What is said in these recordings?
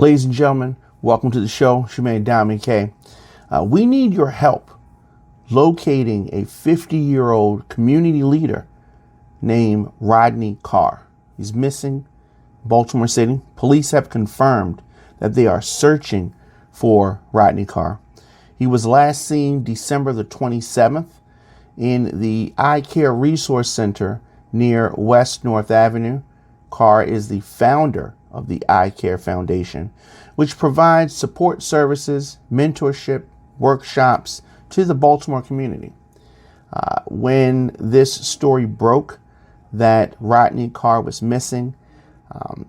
Ladies and gentlemen, welcome to the show. Shemaine Diamond K. We need your help locating a 50-year-old community leader named Rodney Carr. He's missing in Baltimore City. Police have confirmed that they are searching for Rodney Carr. He was last seen December the 27th in the iCARRe Resource Center near West North Avenue. Carr is the founder of the iCARRe Foundation, which provides support services, mentorship, workshops to the Baltimore community. When this story broke that Rodney Carr was missing,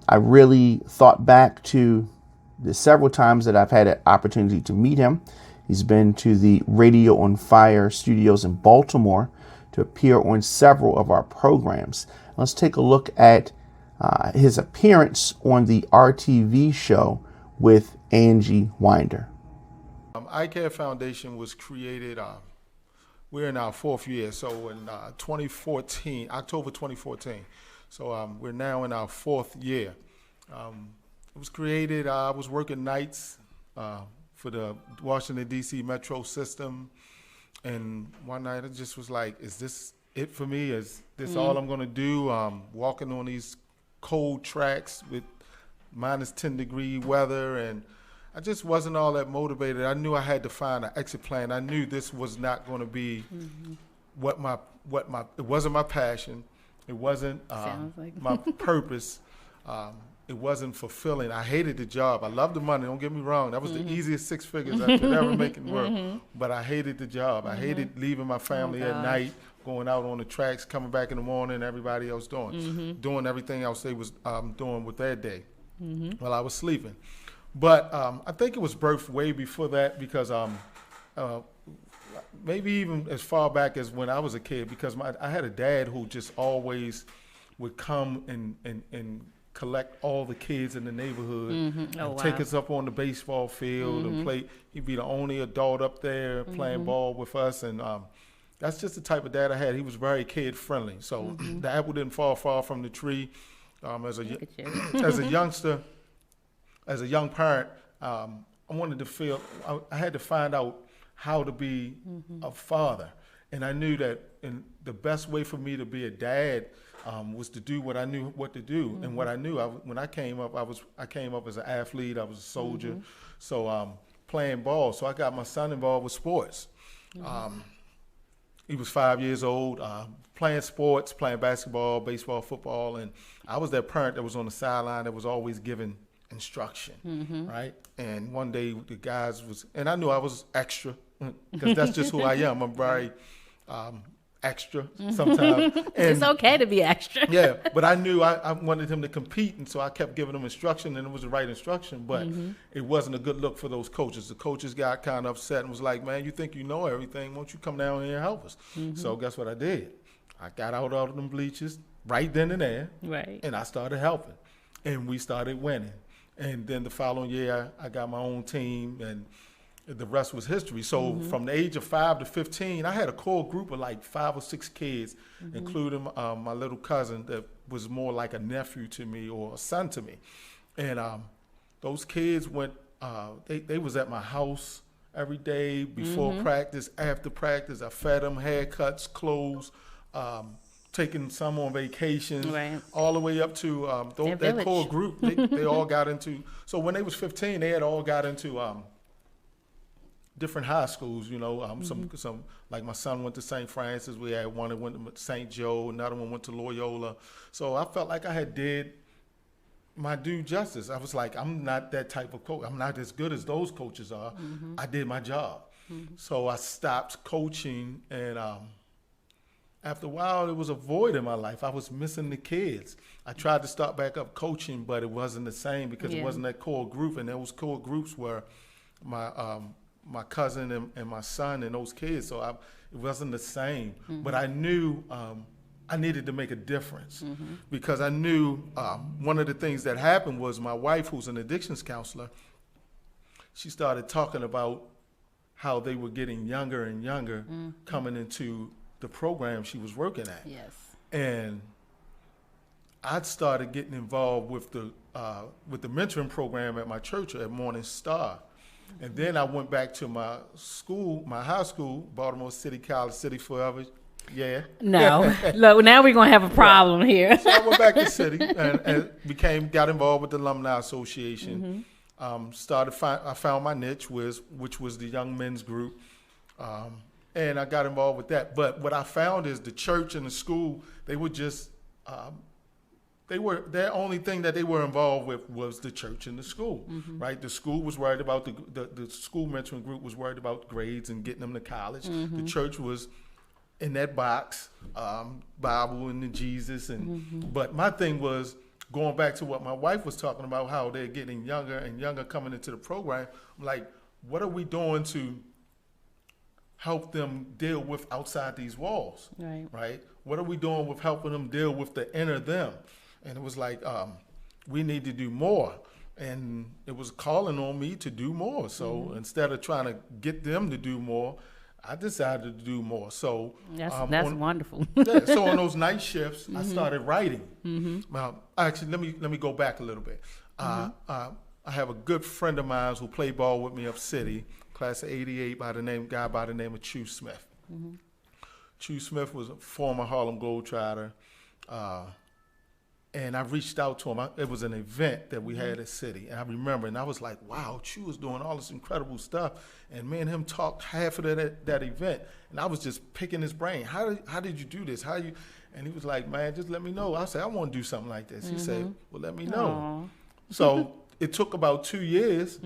I really thought back to the several times that I've had an opportunity to meet him. He's been to the Radio on Fire studios in Baltimore to appear on several of our programs. Let's take a look at his appearance on the RTV Show with Angie Winder. iCARRe Foundation was created, we're in our fourth year, so in 2014, October 2014. So we're now in our fourth year. It was created, I was working nights for the Washington, D.C. metro system. And one night it just was like, is this it for me? Is this all I'm gonna do? Walking on these cold tracks with minus 10-degree weather, and I just wasn't all that motivated. I knew I had to find an exit plan. I knew this was not gonna be it wasn't my passion. It wasn't my purpose. It wasn't fulfilling. I hated the job. I loved the money, don't get me wrong. That was the easiest six figures I could ever make it work. But I hated the job. I hated leaving my family at night, going out on the tracks, coming back in the morning, everybody else doing everything else they was doing with their day while I was sleeping. But I think it was birthed way before that, because maybe even as far back as when I was a kid, because I had a dad who just always would come and collect all the kids in the neighborhood and take us up on the baseball field and play. He'd be the only adult up there playing ball with us, and that's just the type of dad I had. He was very kid friendly, so the apple didn't fall far from the tree. As a youngster, as a young parent, I wanted to feel, I had to find out how to be a father, and I knew that the best way for me to be a dad was to do what I knew what to do. And what I knew, when I came up, I came up as an athlete. I was a soldier, so playing ball. So I got my son involved with sports. He was 5 years old, playing sports, playing basketball, baseball, football, and I was that parent that was on the sideline that was always giving instruction, right? And one day the guys and I knew I was extra, because that's just who I am. I'm very extra sometimes. And it's okay to be extra. Yeah, but I knew I wanted him to compete, and so I kept giving him instruction, and it was the right instruction, but it wasn't a good look for those coaches. The coaches got kind of upset and was like, man, you think you know everything, won't you come down here and help us? So guess what I did? I got out of them bleachers right then and there, and I started helping, and we started winning. And then the following year, I got my own team, and the rest was history. So from the age of 5 to 15, I had a core group of like 5 or 6 kids, including my little cousin that was more like a nephew to me or a son to me. And those kids went, they was at my house every day, before practice, after practice. I fed them, haircuts, clothes, taking some on vacations, all the way up to that core group. They all got into, so when they was 15, they had all got into different high schools, you know, some like my son went to St. Francis. We had one that went to St. Joe, another one went to Loyola. So I felt like I had did my due justice. I was like, I'm not that type of coach. I'm not as good as those coaches are. I did my job. So I stopped coaching, and after a while, there was a void in my life. I was missing the kids. I tried to start back up coaching, but it wasn't the same, because it wasn't that core group, and those core groups were my cousin and my son and those kids, so it wasn't the same. But I knew I needed to make a difference, because I knew one of the things that happened was my wife, who's an addictions counselor, she started talking about how they were getting younger and younger coming into the program she was working at. And I started getting involved with with the mentoring program at my church at Morning Star. And then I went back to my school, my high school, Baltimore City College, City Forever. Yeah. No. Look, now we're going to have a problem here. So I went back to City and got involved with the Alumni Association. I found my niche, which was the young men's group. And I got involved with that. But what I found is the church and the school, they were just, their only thing that they were involved with was the church and the school, right? The school was worried about, the school mentoring group was worried about grades and getting them to college. The church was in that box, Bible and the Jesus. But my thing was going back to what my wife was talking about, how they're getting younger and younger coming into the program. Like, what are we doing to help them deal with outside these walls, right? What are we doing with helping them deal with the inner them? And it was like, we need to do more. And it was calling on me to do more. So instead of trying to get them to do more, I decided to do more. So that's wonderful. So on those night shifts, I started writing. Actually, let me go back a little bit. I have a good friend of mine who played ball with me up City, class of '88, by the name of Chew Smith. Chew Smith was a former Harlem Globetrotter. And I reached out to him. It was an event that we had at City. And I remember, and I was like, wow, Chew was doing all this incredible stuff. And me and him talked half of that event. And I was just picking his brain. How did you do this? And he was like, man, just let me know. I said, I want to do something like this. He said, well, let me know. Aww. So it took about 2 years.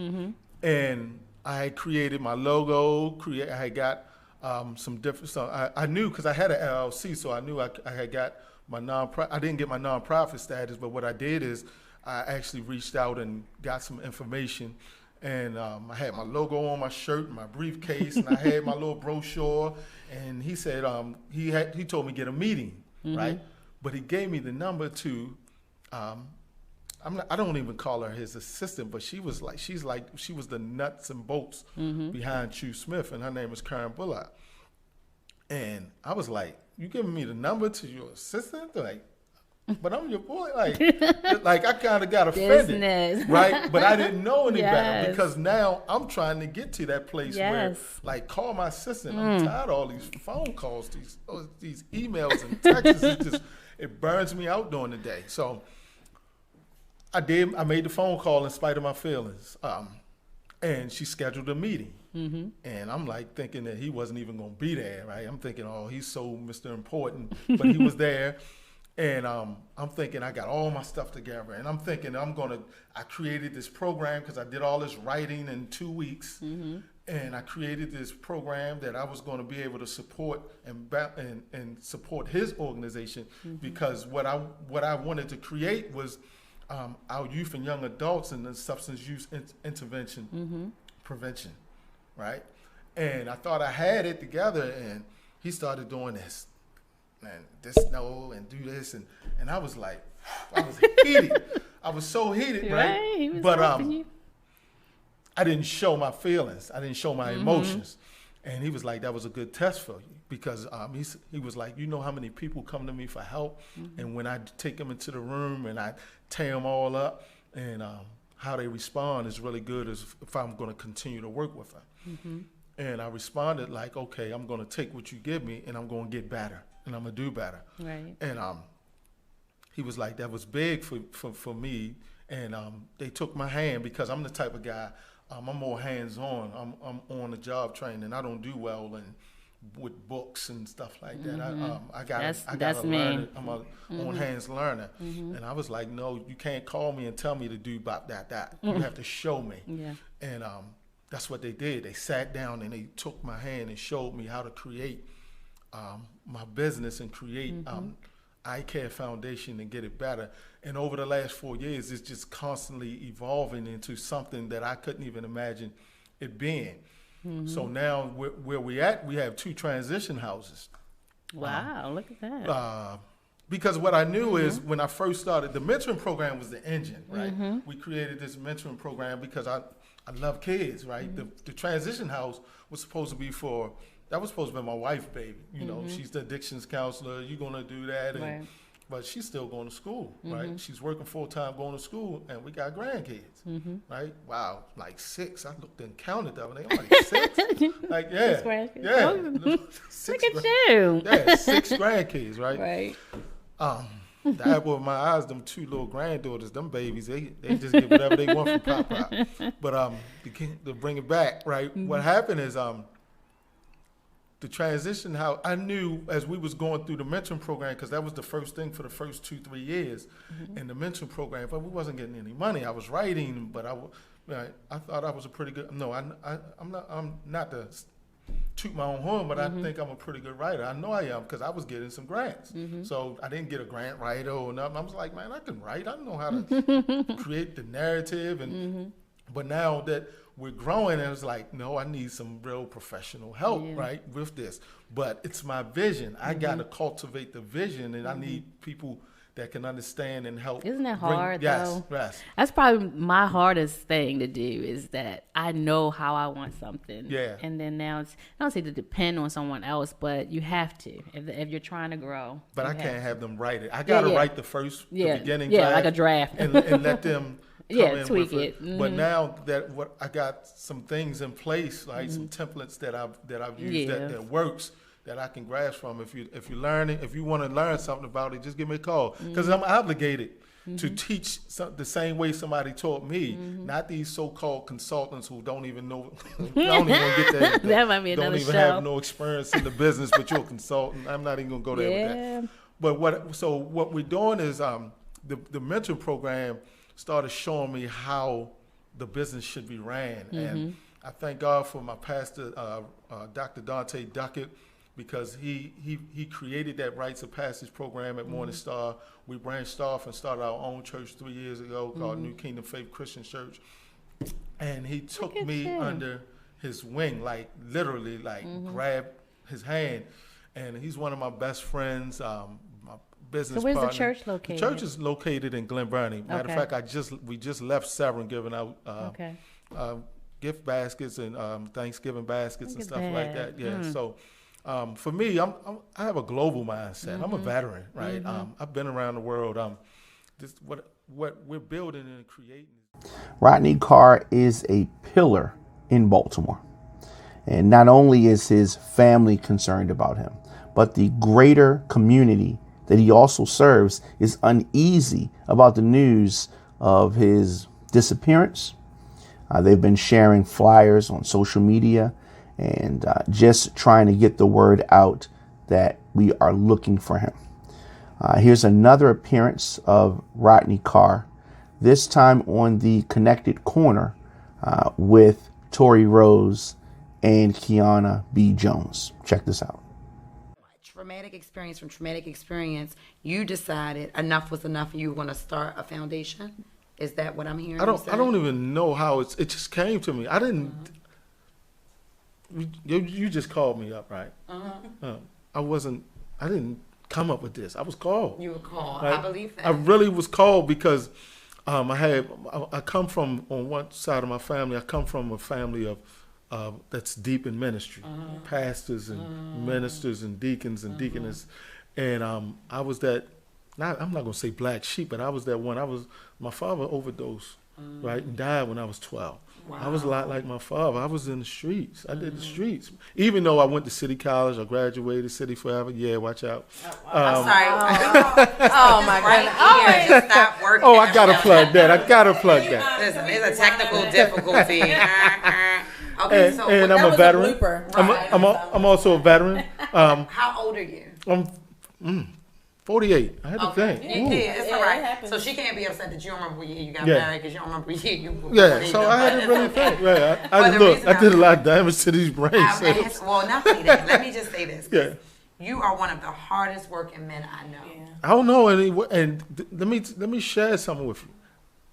And I had created my logo. I had got some different stuff. I knew, because I had an LLC, so I knew I had got my nonprofit. I didn't get my nonprofit status, but what I did is I actually reached out and got some information, and I had my logo on my shirt and my briefcase, and I had my little brochure. And he said he told me to get a meeting, right? But he gave me the number to. I don't even call her his assistant, but she was the nuts and bolts behind Chew Smith, and her name is Karen Bullock. And I was like, you giving me the number to your assistant? Like, but I'm your boy. Like I kind of got offended, business. Right? But I didn't know any better, because now I'm trying to get to that place where, like, call my assistant. I'm tired of all these phone calls, these emails and texts. It burns me out during the day. So I made the phone call in spite of my feelings. And she scheduled a meeting. And I'm like thinking that he wasn't even going to be there, right? I'm thinking, oh, he's so Mr. Important, but he was there. And I'm thinking I got all my stuff together, and I'm thinking I created this program because I did all this writing in 2 weeks, and I created this program that I was going to be able to support and support his organization, because what I wanted to create was our youth and young adults in the substance use intervention prevention. Right? And I thought I had it together, and he started doing this, and and do this, and I was like, I was heated. I was so heated, right? He was but you. I didn't show my feelings. I didn't show my emotions. And he was like, that was a good test for you, because he was like, you know how many people come to me for help, and when I take them into the room and I tear them all up, and how they respond is really good as if I'm going to continue to work with them. And I responded like, okay, I'm going to take what you give me, and I'm going to get better, and I'm going to do better. Right. And he was like, that was big for me. And they took my hand, because I'm the type of guy, I'm more hands-on. I'm on the job training. I don't do well with books and stuff like that. I got to learn it. I'm a on-hands learner. And I was like, no, you can't call me and tell me to do that. You have to show me. And that's what they did. They sat down and they took my hand and showed me how to create my business and create iCARRe Foundation and get it better. And over the last 4 years, it's just constantly evolving into something that I couldn't even imagine it being. So now where we at, we have 2 transition houses. Wow, look at that. Because what I knew is when I first started, the mentoring program was the engine, right? We created this mentoring program because I love kids, right? The transition house was supposed to be that was supposed to be my wife, baby. You know, she's the addictions counselor. You're going to do that. And but she's still going to school, right? She's working full time, going to school, and we got grandkids, right? Wow, like 6. I looked and counted them, and they were like 6. Like, yeah, yeah. Look at you. Yeah, 6 grandkids, right? Right. The apple of my eyes, them 2 little granddaughters, them babies, they just get whatever they want from Pop. But to bring it back, right? What happened is the transition, how I knew as we was going through the mentoring program, because that was the first thing for the first 2-3 years in the mentoring program, but we wasn't getting any money. I was writing, but I thought I was a pretty good, I'm not to toot my own horn, but I think I'm a pretty good writer. I know I am, because I was getting some grants. So I didn't get a grant writer or nothing. I was like, man, I can write. I know how to create the narrative. And but now that we're growing, and it's like, no, I need some real professional help, right, with this. But it's my vision. I got to cultivate the vision, and I need people that can understand and help. Isn't that hard, though? Yes. That's probably my hardest thing to do, is that I know how I want something. Yeah. And then now it's, I don't say to depend on someone else, but you have to if you're trying to grow. But I can't have them write it. I got to write the beginning draft. Like a draft. and let them tweak it. But now that I got some things in place, like some templates that I've used that works, that I can grasp from. If you're learning, if you want to learn something about it, just give me a call, because I'm obligated to teach the same way somebody taught me. Not these so-called consultants who don't even know, don't even get that. That might be another don't even show. have no experience in the business, but you're a consultant. I'm not even gonna go there with that. But what we're doing is the mentor program started showing me how the business should be ran, and I thank God for my pastor, Dr. Dante Duckett, because he created that Rites of Passage program at Morning Star. We branched off and started our own church 3 years ago called New Kingdom Faith Christian Church, and he took me under his wing, like literally, like grabbed his hand, and he's one of my best friends. My business So where's partner. the church located? The church is located in Glen Burnie. Matter of fact, we just left Severn giving out gift baskets and Thanksgiving baskets and stuff like that. Yeah. So for me, I have a global mindset. I'm a veteran, right? I've been around the world. This what we're building and creating. Rodney Carr is a pillar in Baltimore. And not only is his family concerned about him, but the greater community that he also serves is uneasy about the news of his disappearance. They've been sharing flyers on social media and just trying to get the word out that we are looking for him. Here's another appearance of Rodney Carr, this time on the Connected Corner with Tori Rose and Kiana B. Jones. Check this out. Traumatic experience, you decided enough was enough and you were going to start a foundation? Is that what I'm hearing? I don't even know how it just came to me. I didn't. You just called me up, right? I didn't come up with this. I was called. You were called. Right? I believe that. I really was called because I come from, on one side of my family, I come from a family of that's deep in ministry, pastors and ministers and deacons and deaconess, and I was that. I'm not gonna say black sheep, but I was that one. My father overdosed, right, and died when I was 12. Wow. I was a lot like my father. I was in the streets. I did the streets, even though I went to City College. I graduated City Forever. Yeah, watch out. I'm sorry. Oh my God! Just stop working. I gotta plug that. Listen, there's a technical difficulty. Okay, and, so and I'm a veteran. I'm also a veteran. How old are you? I'm 48. I had to think. Yeah, it's all right. So she can't be upset that you don't remember what year you got married because you don't remember what year you were. Yeah, so I had to really think. Right. I did a lot of damage to these brain cells. Well, not only that. Let me just say this. Yeah. You are one of the hardest working men I know. Yeah. I don't know, and let me share something with you.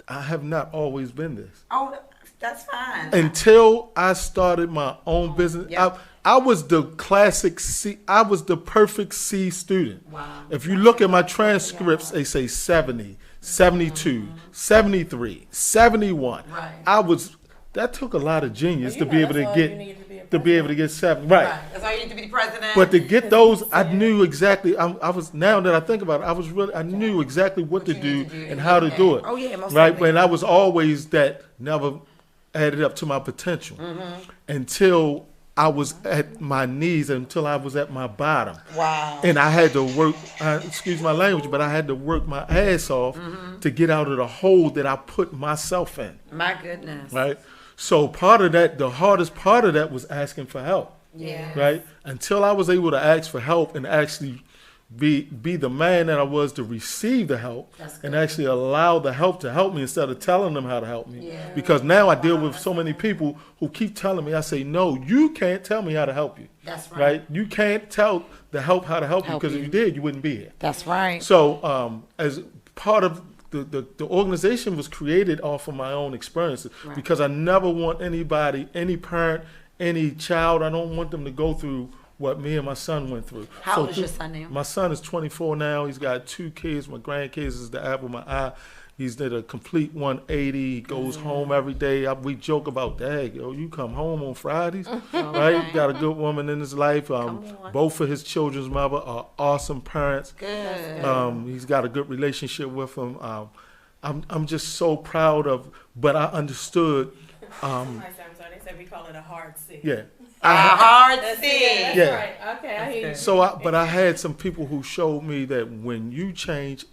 I have not always been this. Oh, that's fine. Until I started my own business. Yep. I was the classic C. I was the perfect C student. Wow. If you look at my transcripts, they say 70, 72, 73, 71. Right. That took a lot of genius to be able to get. You need to be a to be able to get 7. Right. That's why you need to be the president. But to get those, I knew exactly. I was, now that I think about it, I knew exactly what to do and how to do it. Oh, yeah, most right. certainly. And I was always that never added up to my potential until I was at my knees, until I was at my bottom. Wow. And I had to work, excuse my language, but I had to work my ass off to get out of the hole that I put myself in. My goodness. Right. So part of that, the hardest part of that was asking for help. Yeah. Right. Until I was able to ask for help and actually be the man that I was to receive the help and actually allow the help to help me instead of telling them how to help me. Yeah. Because now I deal with so many people who keep telling me, I say, no, you can't tell me how to help you. That's right. Right? You can't tell the help how to help you, because if you did, you wouldn't be here. That's right. So as part of the organization was created off of my own experiences, because I never want anybody, any parent, any child, I don't want them to go through what me and my son went through. How old is your son now? My son is 24 now. He's got 2 kids. My grandkids is the apple of my eye. He's did a complete 180. He goes home every day. We joke about, Dad, yo, you come home on Fridays, right? Got a good woman in his life. Both of his children's mother are awesome parents. Good. He's got a good relationship with them. I'm just so proud of, but I understood. I'm sorry, they said we call it a hard C. Yeah. A hard C. Yeah. Right. Okay, I hear you. So, but I had some people who showed me that when you change,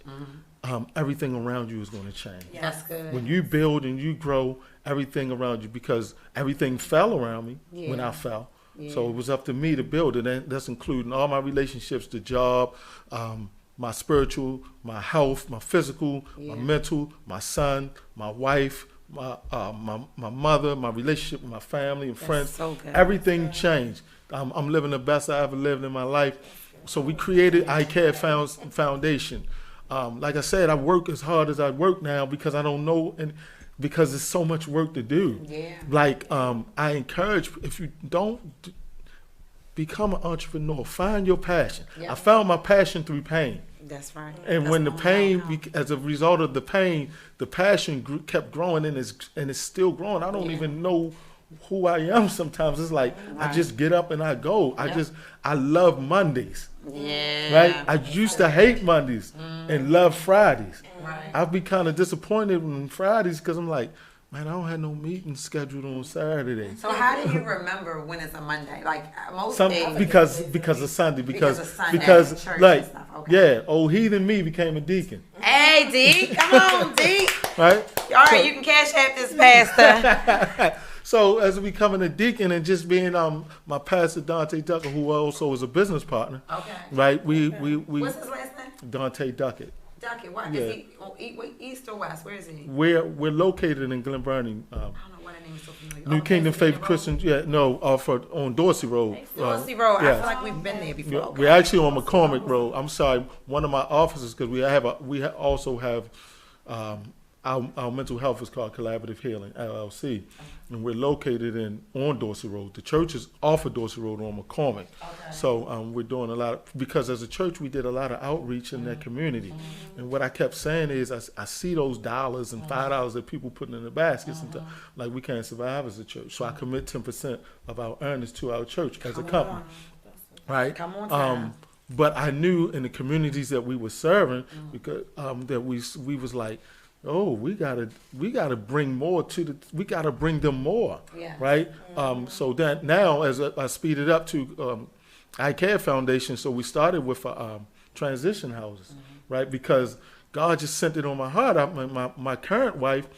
everything around you is going to change. That's good. When you build and you grow, everything around you, because everything fell around me when I fell. So it was up to me to build it. And that's including all my relationships, the job, my spiritual, my health, my physical, my mental, my son, my wife, my mother, my relationship with my family and friends. So good. Everything changed. I'm living the best I ever lived in my life. So we created iCARRE Foundation. Like I said, I work as hard as I work now because I don't know, and because there's so much work to do. Yeah. Like I encourage, if you don't become an entrepreneur, find your passion. I found my passion through pain. That's right. And when the pain, as a result of the pain, the passion kept growing, and it's still growing. I don't even know who I am sometimes. It's like I just get up and I go. I love Mondays. Yeah. Right? I used to hate Mondays and love Fridays. Right. I'd be kind of disappointed on Fridays because I'm like, man, I don't have no meetings scheduled on Saturday. So how do you remember when it's a Monday? Like most days. Because of Sunday. Because of Sunday, because church like and stuff. Okay. yeah, old heathen me became a deacon. Hey, D, come on, D. Right? All right, you can cash app this pastor. So as becoming a deacon and just being my pastor Dante Duckett, who also is a business partner. Okay. Right? We What's his last name? Dante Duckett. Duckett. What? Yeah. Is he on east or west? Where is he? We're located in Glen Burnie. I don't know why that name is so familiar. New Kingdom Faith Road? Christian, on Dorsey Road. Dorsey Road. I yeah. feel like we've been there before. Yeah, Okay. we're actually on McCormick Road. I'm sorry, one of my offices, because we also have our mental health is called Collaborative Healing LLC, and we're located on Dorsey Road. The church is off of Dorsey Road on McCormick. Okay. So we're doing a lot because as a church we did a lot of outreach in that community, and what I kept saying is I see those dollars and $5 that people putting in the baskets, and like we can't survive as a church. So I commit 10% of our earnings to our church as a company, right? Come on, but I knew in the communities that we were serving, because that we was like, oh, we gotta bring more we gotta bring them more, right? So that now, as I speed it up to iCARRE Foundation, so we started with transition houses, right? Because God just sent it on my heart. My current wife,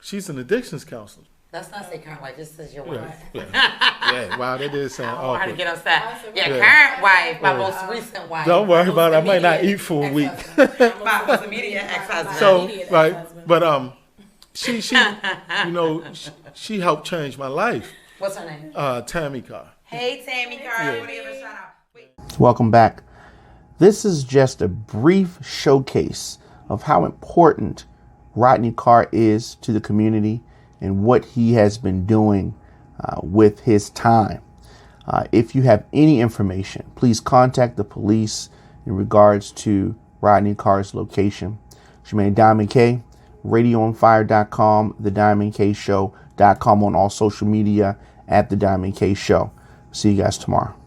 she's an addictions counselor. Let's not say current wife. This is your wife. Yeah. Wow, that did sound I don't know how to awkward. get upset. Current wife, my most recent wife. Don't worry about it. I might not eat for a week. My most immediate ex-husband. So right, but she she helped change my life. What's her name? Tammy Carr. Hey, Tammy Carr. I'm gonna give her a shout out. Wait. Welcome back. This is just a brief showcase of how important Rodney Carr is to the community and what he has been doing with his time. If you have any information, please contact the police in regards to Rodney Carr's location. Jermaine Diamond K, radioonfire.com, thediamondkshow.com on all social media at The Diamond K Show. See you guys tomorrow.